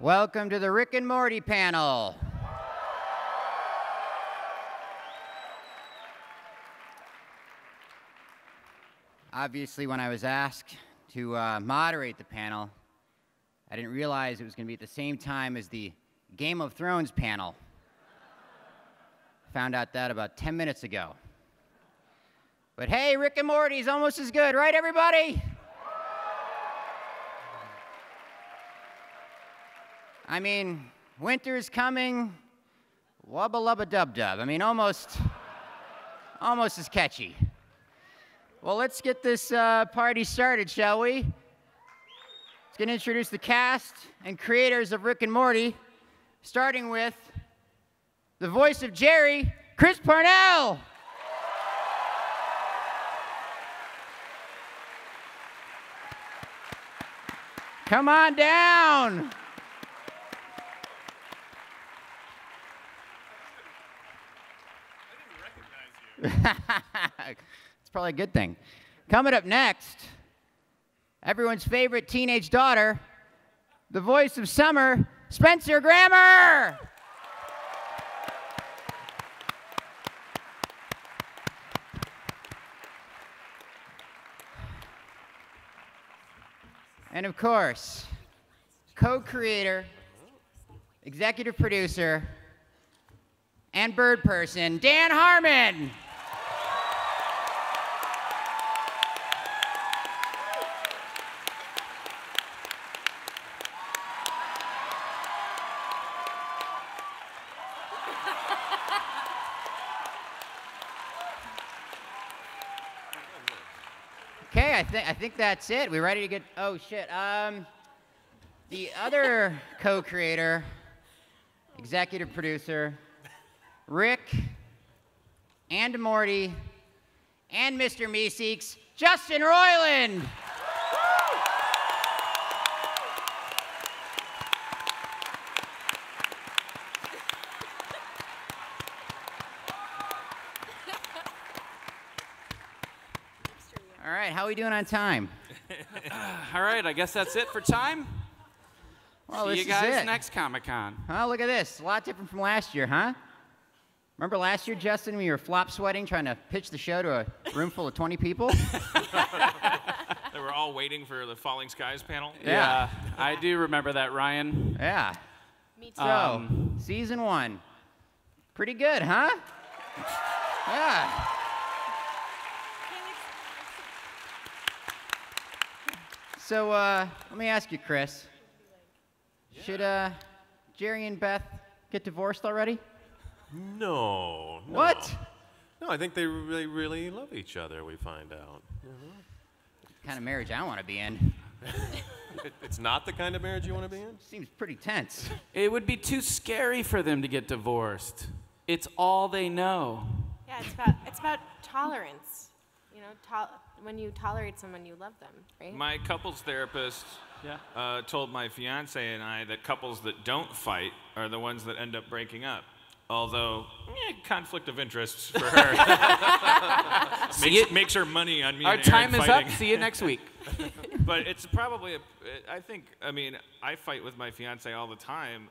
Welcome to the Rick and Morty panel. Obviously, when I was asked to moderate the panel, I didn't realize it was going to be at the same time as the Game of Thrones panel. Found out that about 10 minutes ago. But hey, Rick and Morty's almost as good, right, everybody? I mean, winter's coming, wubba lubba dub dub. I mean, almost as catchy. Well, let's get this party started, shall we? Let's get to introduce the cast and creators of Rick and Morty, starting with the voice of Jerry, Chris Parnell. Come on down. It's probably a good thing. Coming up next, everyone's favorite teenage daughter, the voice of Summer, Spencer Grammer. And of course, co-creator, executive producer, and Birdperson, Dan Harmon. Okay, I think that's it. We ready to get? Oh shit. The other co-creator, executive producer, Rick and Morty and Mr. Meeseeks, Justin Roiland. All right, how are we doing on time? All right, I guess that's it for time. Well, See you guys next Comic-Con. Oh, look at this. A lot different from last year, huh? Remember last year, Justin, when you were flop sweating trying to pitch the show to a room full of 20 people? They were all waiting for the Falling Skies panel. Yeah, I do remember that, Ryan. Yeah. Me too. So, season 1. Pretty good, huh? Yeah. So, let me ask you, Chris. Should Jerry and Beth get divorced already? No. What? No, I think they really love each other, we find out. Kind of marriage I want to be in. It's not the kind of marriage you want to be in? Seems pretty tense. It would be too scary for them to get divorced. It's all they know. Yeah, it's about tolerance. You know, when you tolerate someone, you love them, right? My couples therapist told my fiance and I that couples that don't fight are the ones that end up breaking up. Although, conflict of interests for her. makes her money on me. Our and Aaron time is fighting. up. See you next week. But it's probably I fight with my fiance all the time,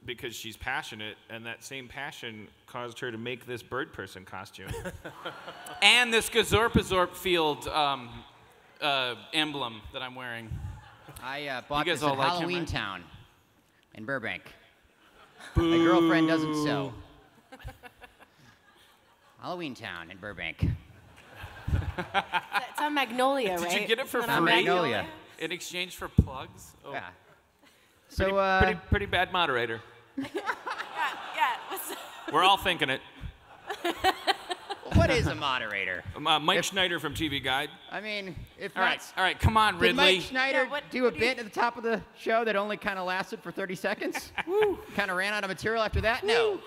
because she's passionate, and that same passion caused her to make this Birdperson costume. And this Gazorpazorpfield emblem that I'm wearing. I bought guys this all at like him, Halloween right? Town in Burbank. Boo. My girlfriend doesn't sew. Halloween Town in Burbank. It's on Magnolia, right? Did you get it for Isn't on free? Magnolia. In exchange for plugs? Oh. Yeah. So, Pretty bad moderator. Yeah. We're all thinking it. what is a moderator? Mike Schneider from TV Guide. I mean, if All not, right, come on, did Ridley. Mike Schneider Yeah, do a bit at the top of the show that only kind of lasted for 30 seconds? Kind of ran out of material after that? No.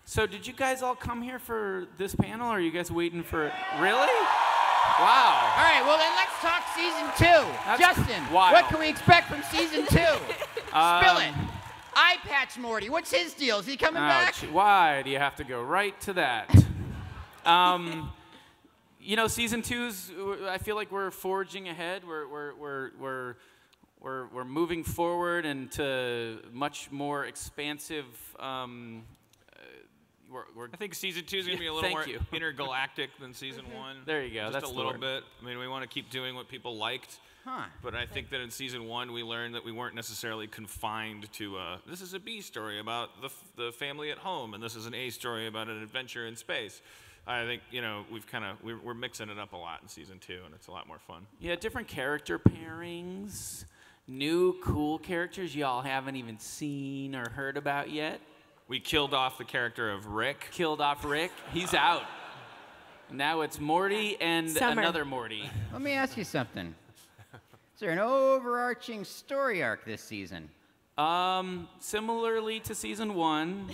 So did you guys all come here for this panel, or are you guys waiting for it? Really? Wow. All right, well then let's talk season 2. Justin, wild. what can we expect from season 2? Spill it. Eye Patch Morty, what's his deal? Is he coming back? Why do you have to go right to that? You know, season 2's, I feel like we're forging ahead. We're we're moving forward into much more expansive. I think season 2 is going to be a little more intergalactic than season 1. There you go. Just That's a little bit. I mean, we want to keep doing what people liked. But I think that in season 1 we learned that we weren't necessarily confined to this is a B story about the family at home, and this is an A story about an adventure in space. I think we're mixing it up a lot in season 2, and it's a lot more fun. Yeah, different character pairings, new cool characters y'all haven't even seen or heard about yet. We killed off the character of Rick. Killed off Rick. He's out. Now it's Morty and another Morty. Let me ask you something. Is there an overarching story arc this season? Similarly to season 1,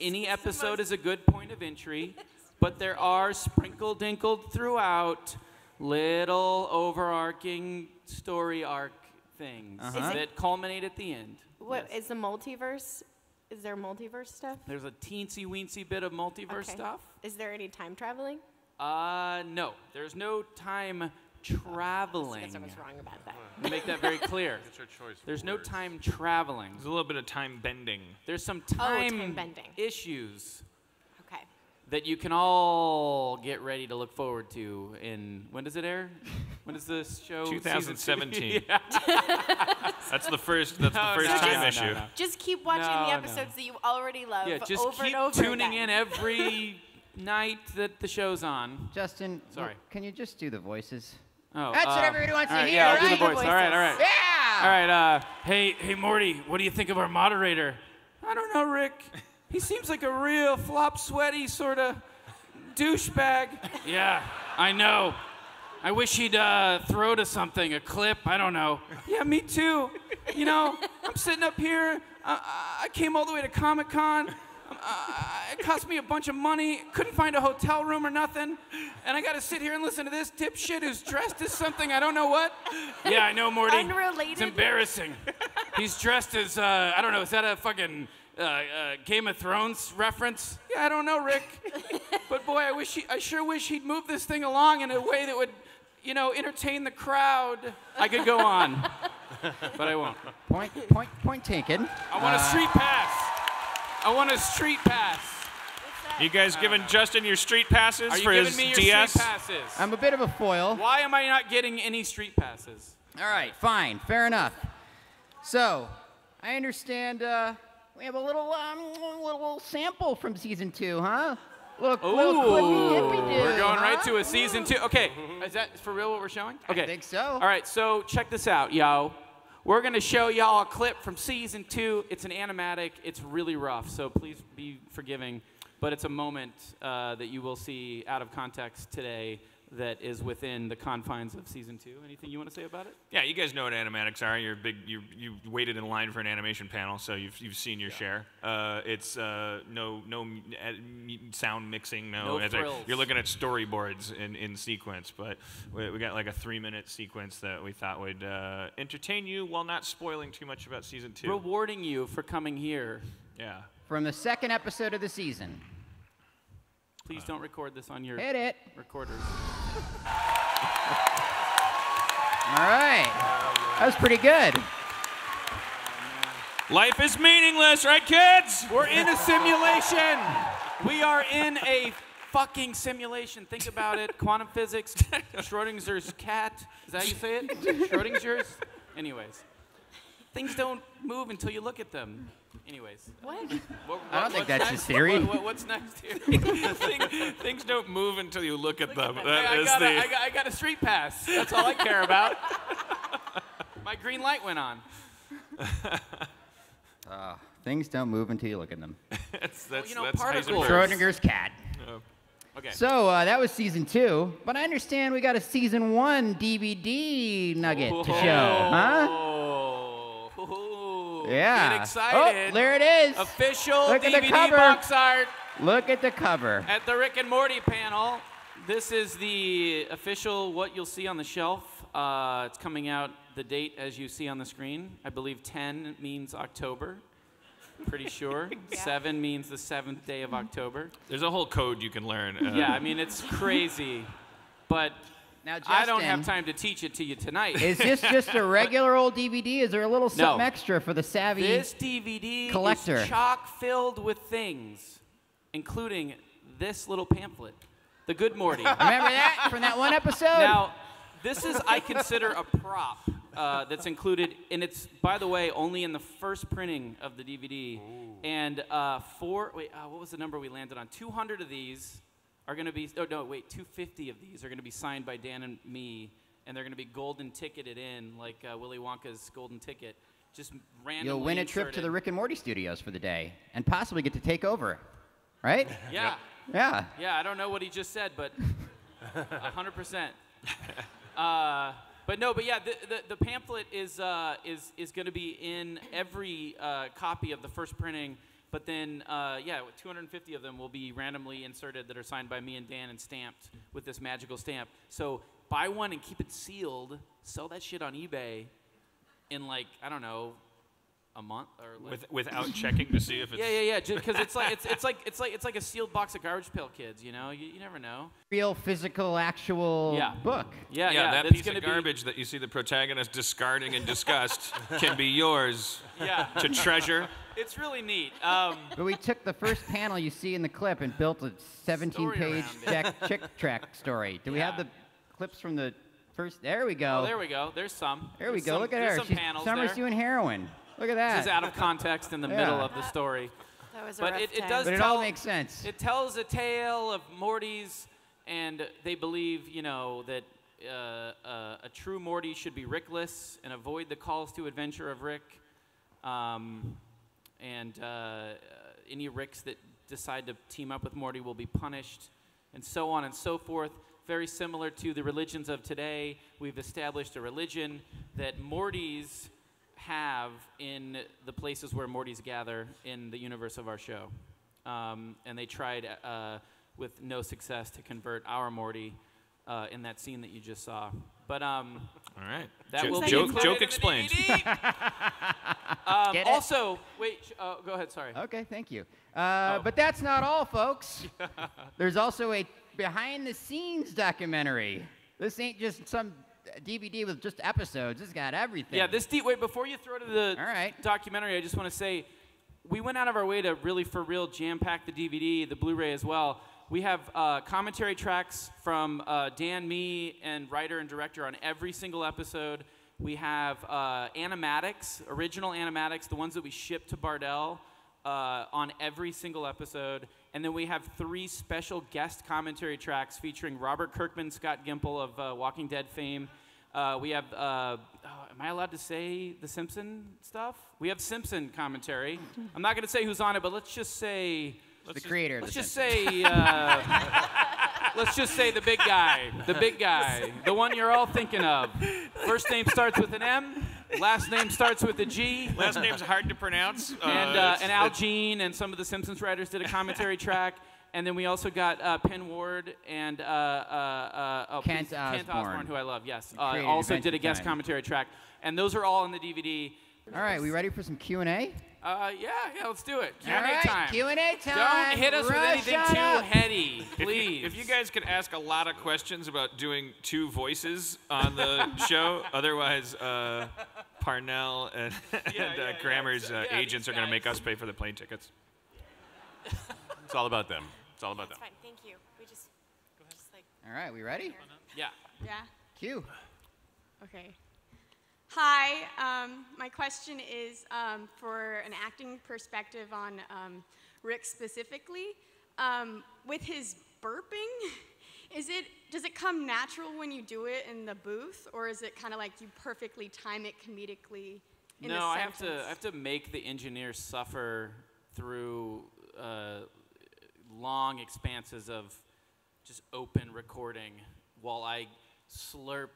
any episode is a good point of entry, but there are sprinkled-dinkled throughout little overarching story arc things that culminate at the end. What is the multiverse? Is there multiverse stuff? There's a teensy-weensy bit of multiverse stuff. Is there any time traveling? No. There's no time traveling. I guess I was wrong about that. Make that very clear. It's your choice. There's no time traveling. There's a little bit of time bending. There's some time bending issues Okay. that you can all get ready to look forward to in, when does it air? When does this show? 2017. Yeah. That's the first time issue. No. Just keep watching the episodes that you already love Yeah, just over keep and over tuning again. in every night that the show's on. Justin, Sorry. Can you just do the voices? Oh, That's what everybody wants all to right, hear, yeah, I'll do right? the voice. All right. Yeah! All right, hey Morty, what do you think of our moderator? I don't know, Rick. He seems like a real flop sweaty sort of douchebag. Yeah, I know. I wish he'd throw to something, a clip, I don't know. Yeah, me too. You know, I'm sitting up here. I came all the way to Comic-Con. It cost me a bunch of money. Couldn't find a hotel room or nothing. And I got to sit here and listen to this dipshit who's dressed as something I don't know what. Yeah, I know, Morty. Unrelated. It's embarrassing. He's dressed as, I don't know, is that a fucking Game of Thrones reference? Yeah, I don't know, Rick. But boy, I sure wish he'd move this thing along in a way that would, entertain the crowd. I could go on, but I won't. Point taken. I want a street pass. I want a street pass. You guys giving Justin your street passes Are you for giving his me your DS? street passes? I'm a bit of a foil. Why am I not getting any street passes? All right, fine, fair enough. So, I understand we have a little sample from season 2, huh? Little clippy-dippy-do, We're going right huh? to a season 2. Okay, is that for real what we're showing? Okay. I think so. All right, so check this out, yo. We're going to show y'all a clip from season 2. It's an animatic. It's really rough, so please be forgiving. But it's a moment that you will see out of context today that is within the confines of season 2. Anything you want to say about it? Yeah, you guys know what animatics are. You're big. You waited in line for an animation panel, so you've seen your share. It's no sound mixing. No frills. You're looking at storyboards in sequence, but we got like a 3-minute sequence that we thought would entertain you while not spoiling too much about season 2. Rewarding you for coming here. Yeah. From the second episode of the season. Please don't record this on your Hit it. recorders. All right. That was pretty good. Life is meaningless, right, kids? We're in a simulation. We are in a fucking simulation. Think about it. Quantum physics. Schrodinger's cat. Is that how you say it? Schrodinger's? Anyways. Things don't move until you look at them. Anyways. What? I don't think what's that's next? his theory. What's next here? Things don't move until you look at them. I got a street pass. That's all I care about. My green light went on. Things don't move until you look at them. that's particles. Heisenberg. Schrodinger's cat. Okay. So that was season 2, but I understand we got a season 1 DVD nugget to show, huh? Yeah. Get excited. Oh, there it is. Official Look at the DVD cover. box art Look at the cover. at the Rick and Morty panel. This is the official what you'll see on the shelf. It's coming out the date as you see on the screen. I believe 10 means October. Pretty sure. 7 means the 7th day of October. There's a whole code you can learn. Yeah, I mean, it's crazy. But Now, Justin, I don't have time to teach it to you tonight. Is this just a regular old DVD? Is there a little something No. extra for the savvy This DVD collector? is chock filled with things, including this little pamphlet, The Good Morty. Remember that from that one episode? Now, this is, I consider, a prop that's included, and it's, by the way, only in the first printing of the DVD. Ooh. And what was the number we landed on? 200 of these are going to be, 250 of these are going to be signed by Dan and me, and they're going to be golden ticketed in, like Willy Wonka's golden ticket, just randomly You'll win a trip to the Rick and Morty studios for the day, and possibly get to take over, right? Yeah. Yeah. Yeah, I don't know what he just said, but 100%. But yeah, the pamphlet is going to be in every copy of the first printing. But then, 250 of them will be randomly inserted that are signed by me and Dan and stamped with this magical stamp. So buy one and keep it sealed. Sell that shit on eBay in I don't know, a month or without checking to see if it's yeah. Just because it's like a sealed box of Garbage Pail Kids. You know, you never know. Real physical, actual book. Yeah. That piece of garbage that you see the protagonist discarding in disgust can be yours. To treasure. It's really neat. But we took the first panel you see in the clip and built a 17-page chick track story. Do we have the clips from the first? There we go. Oh, there we go. There's some. There we go. Look at her. Summer's doing heroin. Look at that. This is out of context in the middle of the story. That was a But rough it time. does But it tell, all makes sense. It tells a tale of Morty's, and they believe, that a true Morty should be Rickless and avoid the calls to adventure of Rick. Any Ricks that decide to team up with Morty will be punished, and so on and so forth. Very similar to the religions of today, we've established a religion that Mortys have in the places where Mortys gather in the universe of our show. And they tried with no success to convert our Morty in that scene that you just saw. But all right. That will be joke explained. Also, wait. Go ahead. Sorry. Okay, thank you. But that's not all, folks. There's also a behind-the-scenes documentary. This ain't just some DVD with just episodes. It's got everything. Yeah, wait, before you throw to the documentary, I just want to say, we went out of our way to really, for real, jam-pack the DVD, the Blu-ray as well. We have commentary tracks from Dan, me, and writer and director on every single episode. We have animatics, original animatics, the ones that we shipped to Bardell on every single episode. And then we have 3 special guest commentary tracks featuring Robert Kirkman, Scott Gimple of Walking Dead fame. We have, am I allowed to say the Simpson stuff? We have Simpson commentary. I'm not going to say who's on it, but let's just say... the creator. Let's just say the big guy. The big guy. The one you're all thinking of. First name starts with an M. Last name starts with a G. Last name's hard to pronounce. And Al Jean and some of the Simpsons writers did a commentary track. And then we also got Penn Ward and Kent Osborne, who I love, yes. Also did a guest commentary track. And those are all in the DVD. All right, we ready for some Q&A? Yeah, let's do it. Q&A All right, time. Q&A time. Don't hit us with anything too heady, please. If you guys could ask a lot of questions about doing 2 voices on the show, otherwise Parnell and Grammer's agents are going to make us pay for the plane tickets. It's all about them. It's all about them. That's fine. Thank you. We just All right, we ready? Yeah. Yeah. Q. Okay. Hi. My question is for an acting perspective on Rick specifically. With his burping, does it come natural when you do it in the booth, or is it kind of like you perfectly time it comedically? No, I have to make the engineer suffer through long expanses of just open recording while I slurp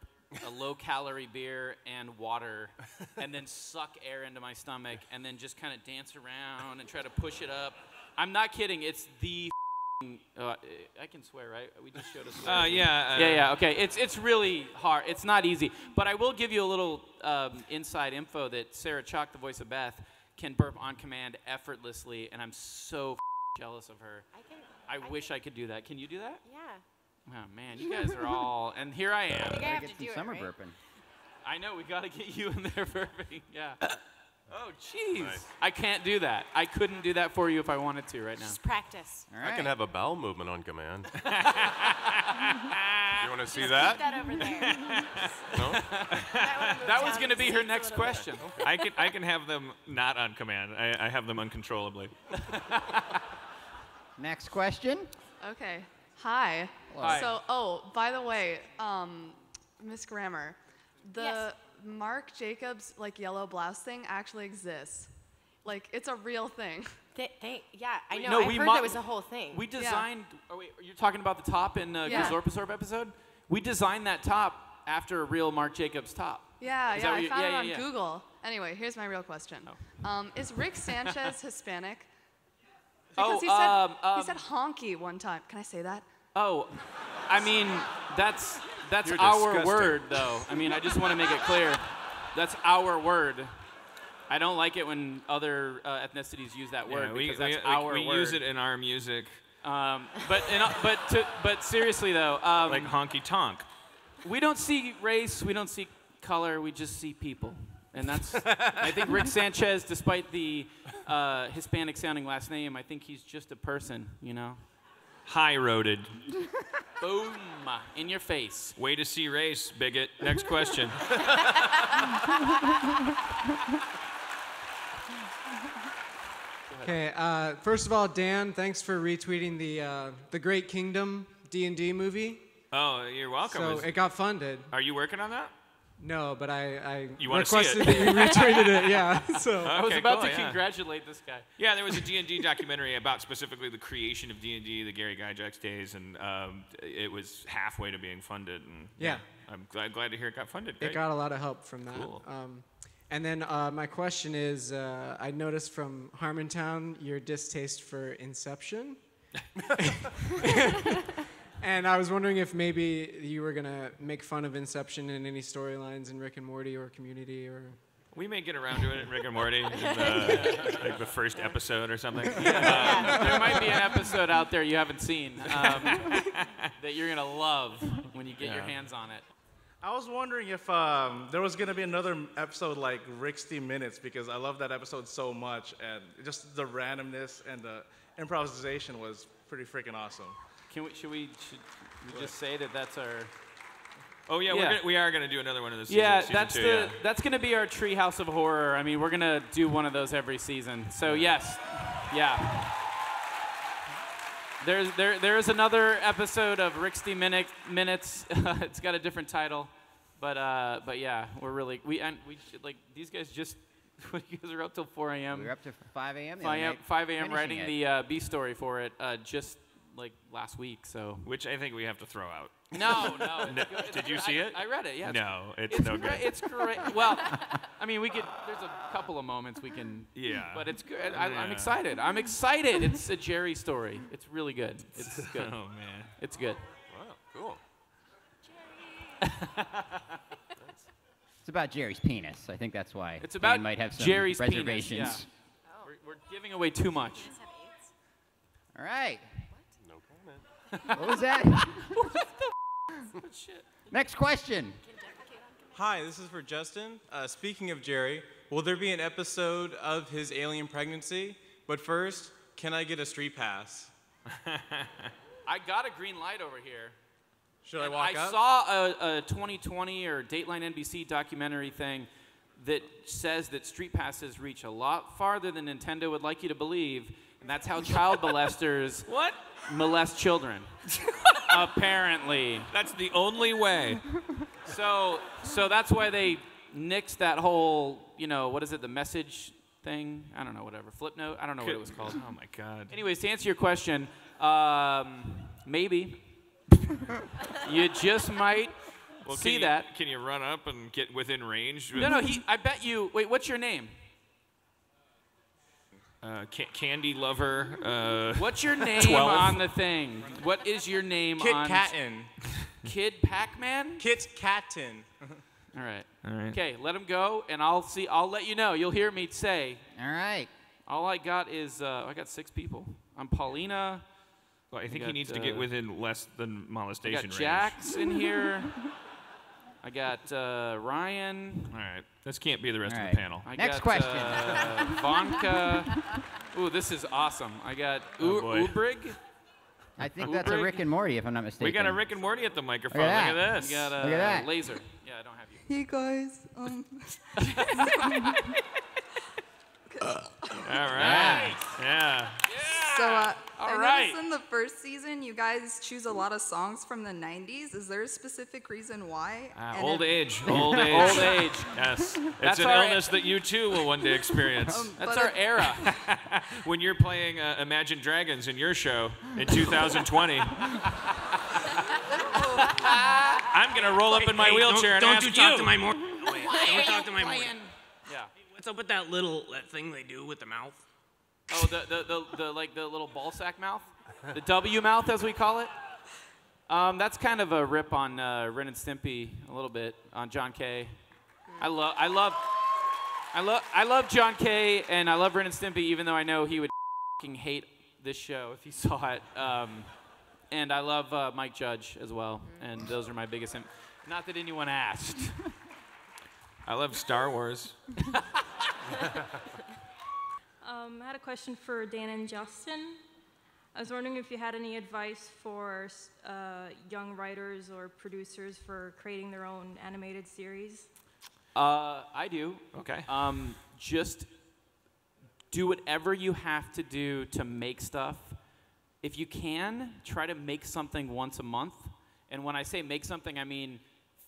a low-calorie beer and water and then suck air into my stomach and then just kind of dance around and try to push it up. I'm not kidding. It's the I can swear, right? We just showed us. Yeah. Okay. It's really hard. It's not easy. But I will give you a little inside info that Sarah Chalk, the voice of Beth, can burp on command effortlessly, and I'm so jealous of her. I wish I could do that. Can you do that? Yeah. Oh man, you guys are all, and here I am. I think I have Get to some do it, summer right? burping. I know, we gotta get you in there burping, yeah. Oh, jeez. Nice. I can't do that. I couldn't do that for you if I wanted to right now. Just practice. All right. I can have a bowel movement on command. You want to see Keep that? that over there. No? That was gonna be her next question. I can have them not on command. I have them uncontrollably. Next question. Okay. Hi. Hi. So, by the way, Miss Grammar, the Yes. Marc Jacobs yellow blouse thing actually exists. It's a real thing. Yeah, I know. No, I we heard mo- that was a whole thing. We designed, oh wait, you're talking about the top in Yeah. Gazorpazorp episode? We designed that top after a real Marc Jacobs top. Yeah, Is yeah. that what I you- found yeah, it yeah, on yeah. Google. Anyway, here's my real question. Is Rick Sanchez Hispanic? Oh, Because he said honky one time. Can I say that? Oh, I mean, that's You're our disgusting. word, though. I mean, I just want to make it clear. That's our word. I don't like it when other ethnicities use that word because that's our we word. use it in our music, But seriously though, like honky tonk. we don't see race, we don't see color, we just see people, and that's. I think Rick Sanchez, despite the Hispanic-sounding last name, I think he's just a person, you know. High-roaded. Boom, in your face. Way to see race, bigot. Next question. Okay, first of all, Dan, thanks for retweeting the Great Kingdom D&D movie. Oh, you're welcome. So it got funded. Are you working on that? No, but I You wanna see requested it? that you retweeted it. Yeah. So I was Okay, about cool, to yeah. congratulate this guy. Yeah, there was a D&D documentary about specifically the creation of D&D, the Gary Gygax days, and it was halfway to being funded. And Yeah. I'm glad to hear it got funded. it Great. got a lot of help from that. Cool. And then my question is, I noticed from Harmontown your distaste for Inception. And I was wondering if maybe you were gonna make fun of Inception in any storylines in Rick and Morty or Community or. We may get around to it in Rick and Morty, in like the first episode or something. There might be an episode out there you haven't seen that you're gonna love when you get your hands on it. I was wondering if there was going to be another episode like 60 Minutes, because I love that episode so much, and just the randomness and the improvisation was pretty freaking awesome. Should we just say that that's our? Oh yeah, Yeah. we are gonna do another one of this. Yeah, season that's two, that's gonna be our Treehouse of Horror. I mean, we're gonna do one of those every season. So yes, yeah. There is another episode of 60 Minutes. It's got a different title, but yeah, we should, like, these guys just. You guys are up till 4 a.m. We were up to 5 a.m. the 5 other a.m. night, 5 a.m. finishing writing it. the B story for it just like last week. So which I think we have to throw out. no, it's good. It's Did you good. see it? I read it. Yeah. No, it's no good. It's great. Well, I mean, we could. There's a couple of moments we can. Yeah. But it's good. I'm Yeah. excited. I'm excited. It's a Jerry story. It's really good. It's good. Oh man. It's good. Wow, cool. It's about Jerry's penis. I think that's why. It's about Dan might have some Jerry's reservations. penis. Yeah. We're giving away too much. All right. No comment. What was that? Shit. Next question. Hi, this is for Justin. Speaking of Jerry, will there be an episode of his alien pregnancy? But first, can I get a street pass? I got a green light over here. Should I And walk I up? saw a 2020 or Dateline NBC documentary thing that says that street passes reach a lot farther than Nintendo would like you to believe, and that's how child molesters molest children. Apparently. That's the only way. So that's why they nixed that whole, what is it, the message thing? I don't know, whatever. Flip note? I don't know what it was called. Oh my God. Anyways, to answer your question, maybe. You just might see that. Can you run up and get within range? No, I bet you. Wait, what's your name? Candy lover. What's your name 12. on the thing? What is your name Kit on? Katten. Kid Pac-Man? Kit Katten. All right. All right. Okay, let him go, and I'll let you know. You'll hear me say. All right. All I got is I got 6 people. I'm Paulina, Well, I think he needs to get within less than molestation I got range. Jax in here. I got Ryan. All right. This can't be the rest All of right. the panel. I Next got, question. Vanka. Ooh, this is awesome. I got boy. Ubrig. I think that's a Rick and Morty, if I'm not mistaken. We got a Rick and Morty at the microphone. Look Look at at that. this. You got Look at that. Laser. Yeah, I don't have you. Hey guys, All right. Yeah. so I All noticed right. in the first season you guys choose a lot of songs from the 90s. Is there a specific reason why? And Old if- age. Old age. Old age. Yes. That's It's an our- illness that you too will one day experience. That's But our it- era. When you're playing Imagine Dragons in your show in 2020. I'm going to roll up in my wheelchair and ask Don't you talk to my you. Wait, don't talk to my Morty. Yeah. What's up with that thing they do with the mouth? Oh, the little ball sack mouth, the W mouth as we call it. That's kind of a rip on Ren and Stimpy a little bit on John K. I love John K. and I love Ren and Stimpy, even though I know he would fucking hate this show if he saw it. And I love Mike Judge as well, and those are my biggest. Not that anyone asked. I love Star Wars. I had a question for Dan and Justin. I was wondering if you had any advice for young writers or producers for creating their own animated series. I do. Okay. Just do whatever you have to do to make stuff. If you can, try to make something once a month. And when I say make something, I mean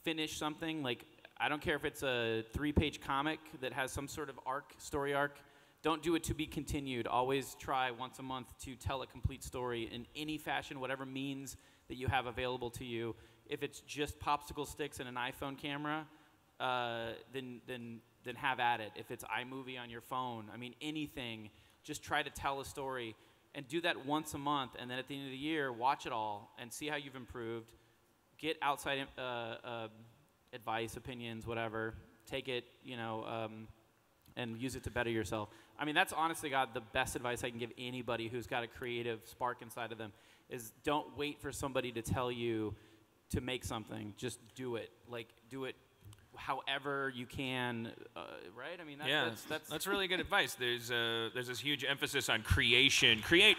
finish something. Like, I don't care if it's a 3-page comic that has some sort of story arc. Don't do it to be continued. Always try once a month to tell a complete story in any fashion, whatever means that you have available to you. If it's just popsicle sticks and an iPhone camera, then have at it. If it's iMovie on your phone, I mean anything, just try to tell a story and do that once a month. And then at the end of the year, watch it all and see how you've improved. Get outside advice, opinions, whatever. Take it, and use it to better yourself. I mean, that's honestly, God, the best advice I can give anybody who's got a creative spark inside of them is don't wait for somebody to tell you to make something. Just do it. Like, do it however you can, right? I mean, that's really good advice. There's this huge emphasis on creation. Create.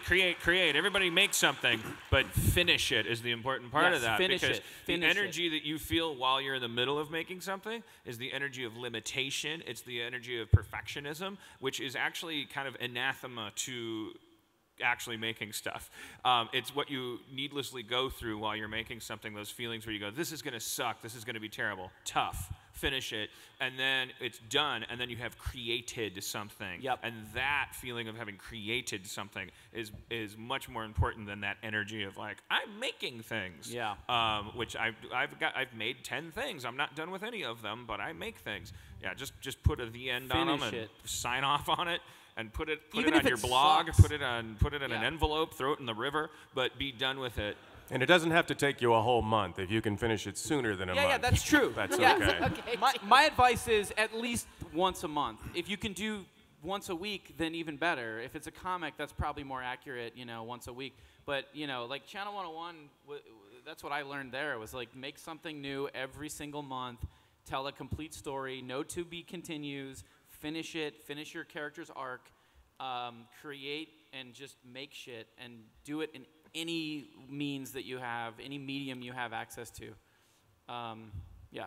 Everybody make something, but finish it is the important part of that. Finish because it. Finish the energy that you feel while you're in the middle of making something is the energy of limitation. It's the energy of perfectionism, which is actually kind of anathema to actually making stuff. It's what you needlessly go through while you're making something, those feelings where you go, this is going to suck, this is going to be terrible, tough, finish it, and then it's done, and then you have created something. Yep. And that feeling of having created something is much more important than that energy of like, I'm making things. Yeah. Which I've made 10 things. I'm not done with any of them, but I make things. Yeah, just put the end on them and sign off on it. And put it on your blog, put it in an envelope, throw it in the river, but be done with it. And it doesn't have to take you a whole month if you can finish it sooner than a month. Yeah, that's true. That's yeah. okay. My advice is at least once a month. If you can do once a week, then even better. If it's a comic, that's probably more accurate, once a week. But, like Channel 101, that's what I learned there. It was like make something new every single month, tell a complete story, no to be continues, finish it, finish your character's arc, create and just make shit and do it in any means that you have, any medium you have access to. Yeah.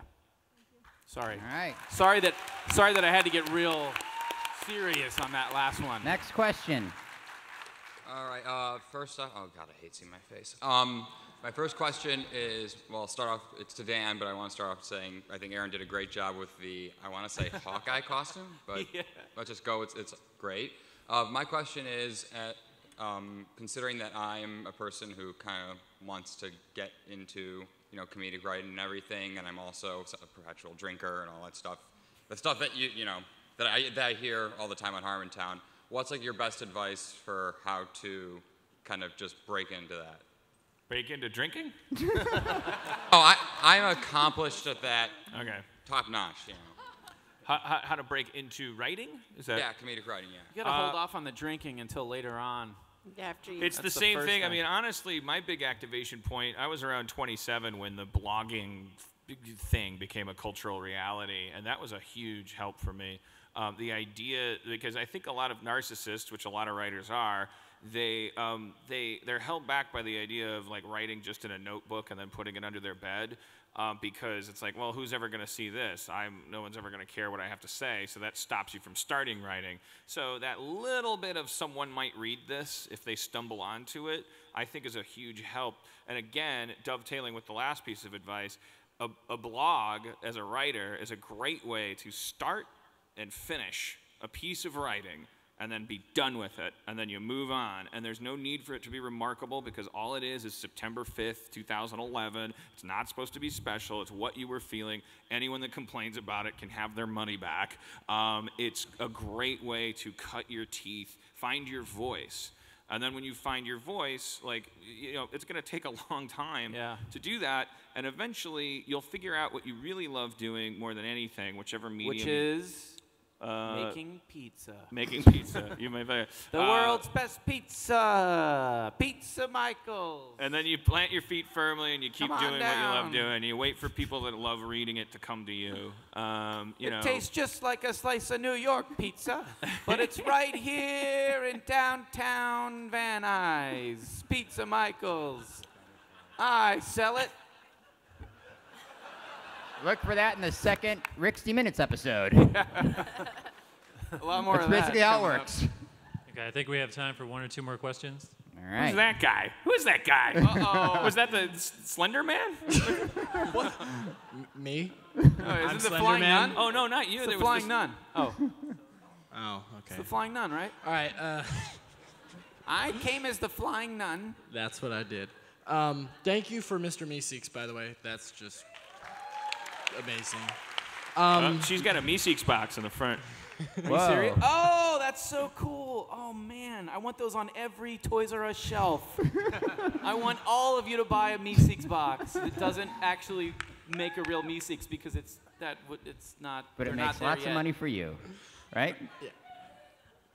Sorry. All right. Sorry that I had to get real serious on that last one. Next question. All right. First off, oh God, I hate seeing my face. My first question is, well, I'll start off, it's to Dan, but I want to start off saying I think Aaron did a great job with the, I want to say Hawkeye costume, but let's just go, it's great. My question is, considering that I'm a person who kind of wants to get into, comedic writing and everything, and I'm also a perpetual drinker and all that stuff, the stuff that that I hear all the time on Harmontown, what's like your best advice for how to kind of just break into that? Break into drinking? I'm accomplished at that. Okay. Top notch, How to break into writing? Is that? Yeah, comedic writing, yeah. You gotta hold off on the drinking until later on. After you. It's That's the the same first thing. I thing. mean, honestly, my big activation point, I was around 27 when the blogging thing became a cultural reality, and that was a huge help for me. The idea, because I think a lot of narcissists, which a lot of writers are, they're held back by the idea of like writing just in a notebook and then putting it under their bed. Because it's like, well, who's ever going to see this? No one's ever going to care what I have to say, so that stops you from starting writing. So that little bit of someone might read this if they stumble onto it, I think is a huge help. And again, dovetailing with the last piece of advice, a blog as a writer is a great way to start and finish a piece of writing and then be done with it, and then you move on. And there's no need for it to be remarkable because all it is September 5th, 2011. It's not supposed to be special. It's what you were feeling. Anyone that complains about it can have their money back. It's a great way to cut your teeth, find your voice. And then when you find your voice, like, you know, it's going to take a long time to do that. And eventually, you'll figure out what you really love doing more than anything, whichever medium. Which is making pizza. Making pizza. You may say. The world's best pizza. Pizza Michael's. And then you plant your feet firmly and you keep Come on doing what you love down. doing. You wait for people that love reading it to come to you. You know. It tastes just like a slice of New York pizza, but it's right here in downtown Van Nuys. Pizza Michael's. I sell it. Look for that in the second 60 Minutes episode. A lot more That's of that basically how it coming up. works. Okay, I think we have time for one or two more questions. All right. Who's that guy? Who's that guy? Uh-oh. Was that the Slender Man? Me? Oh, isn't the Slender Flying Man. Nun? Oh, no, not you. It's There the was Flying this- Nun. Oh, Oh, it's okay. the Flying Nun, right? All right, I came as the Flying Nun. that's what I did. Thank you for Mr. Meeseeks, by the way. That's just amazing. She's got a Meeseeks box in the front. Are you serious? Oh, that's so cool. Oh, man. I want those on every Toys R Us shelf. I want all of you to buy a Meeseeks box. It doesn't actually make a real Meeseeks because it's not. But it they're makes not there lots of yet. money for you, right?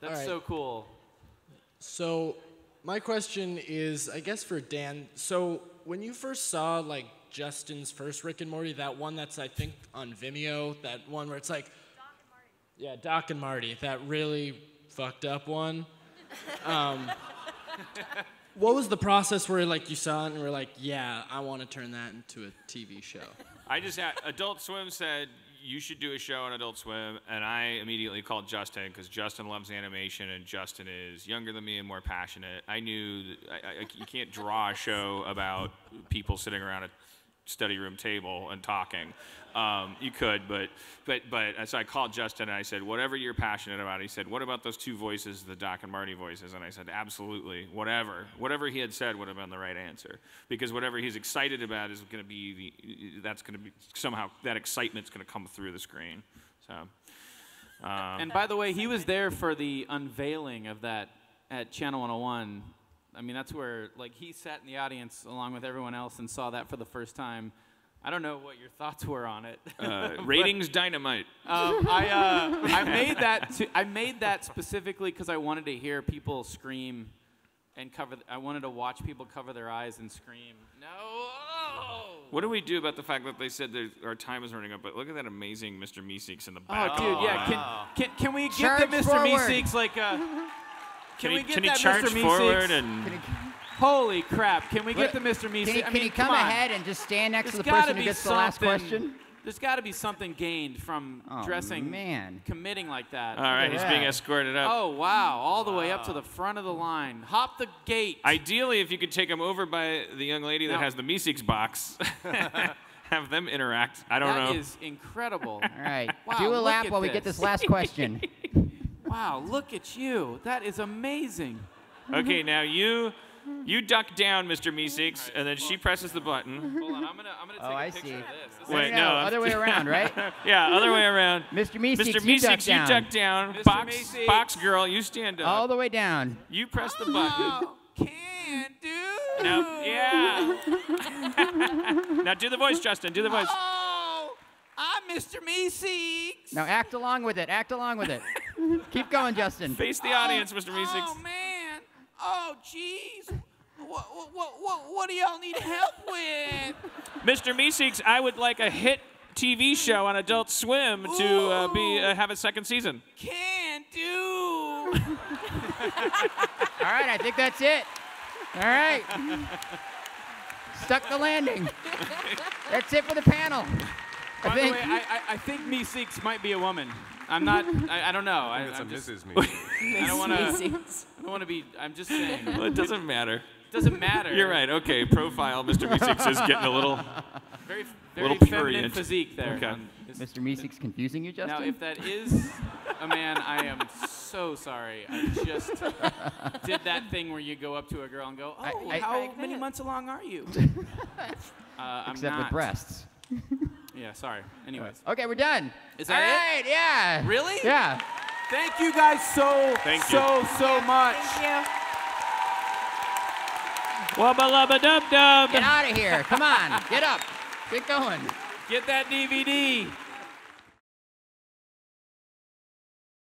That's All right. so cool. So, my question is, I guess for Dan. So, when you first saw like Justin's first Rick and Morty, that one that's I think on Vimeo, that one where it's like, yeah, Doc and Marty, that really fucked up one. What was the process where like you saw it and were like, yeah, I want to turn that into a TV show? I just had Adult Swim said you should do a show on Adult Swim, and I immediately called Justin because Justin loves animation and Justin is younger than me and more passionate. I knew that you can't draw a show about people sitting around a study room table and talking. You could, but so I called Justin and I said, whatever you're passionate about. He said, what about those two voices, the Doc and Marty voices? And I said, absolutely, whatever he had said would have been the right answer, because whatever he's excited about is going to be somehow that excitement's going to come through the screen. So. And by the way, he was there for the unveiling of that at Channel 101. I mean, that's where like he sat in the audience along with everyone else and saw that for the first time. I don't know what your thoughts were on it. Ratings dynamite. I made that specifically because I wanted to hear people scream and I wanted to watch people cover their eyes and scream. No. What do we do about the fact that they said our time is running up? But look at that amazing Mr. Meeseeks in the back. Oh, dude, yeah. Can we get Charge the Mr. forward. Meeseeks like Can we get he that charge Mr. forward Meeseeks? and? Holy crap! Can we get the Mr. Meeseeks? Can you come on. ahead and just stand next to There's the person gotta who be gets the last something- question? There's got to be something gained from dressing, committing like that. All right, he's being escorted up. Oh, wow. All the way up to the front of the line. Hop the gate. Ideally, if you could take him over by the young lady that No. has the Meeseeks box, have them interact. I don't know. That is incredible. All right, Wow, do a look lap at while we get this last question. Wow, look at you. That is amazing. Okay, now you duck down, Mr. Meeseeks, and then she presses the button. Hold on, I'm gonna Oh, I take a see. picture of this. Wait, no, other way around, right? Yeah, other way around. Mr. Meeseeks, Mr. you duck Meeseeks, down. you duck down. Mr. Box, Meeseeks. box girl, you stand up. All the way down. You press the button. Can't do. Now, yeah. Now do the voice, Justin. Do the voice. Oh, I'm Mr. Meeseeks. Now act along with it. Act along with it. Keep going, Justin. Face the audience, Mr. Meeseeks. Oh, man. Oh, jeez. What do y'all need help with? Mr. Meeseeks, I would like a hit TV show on Adult Swim to have a second season. Can do. All right, I think that's it. All right. Stuck the landing. That's it for the panel. By the way, I think Meeseeks might be a woman. I'm not. I don't know. It's a Mrs. I don't want to. I don't want to be. I'm just saying. Well, it doesn't matter. Doesn't matter. You're right. Okay, profile. Mr. Meeseeks is getting a little, very little feminine prurient. physique there. Okay. Mr. Meeseeks confusing you, Justin? Now, if that is a man, I am so sorry. I just did that thing where you go up to a girl and go, "Oh, how many months along are you?" I'm Except not. with breasts. Yeah, sorry. Anyways. Okay, we're done. Is that All it? right, yeah. Really? Yeah. Thank you guys so much. Thank you. Wubba lubba dub dub. Get out of here. Come on. Get up. Get going. Get that DVD.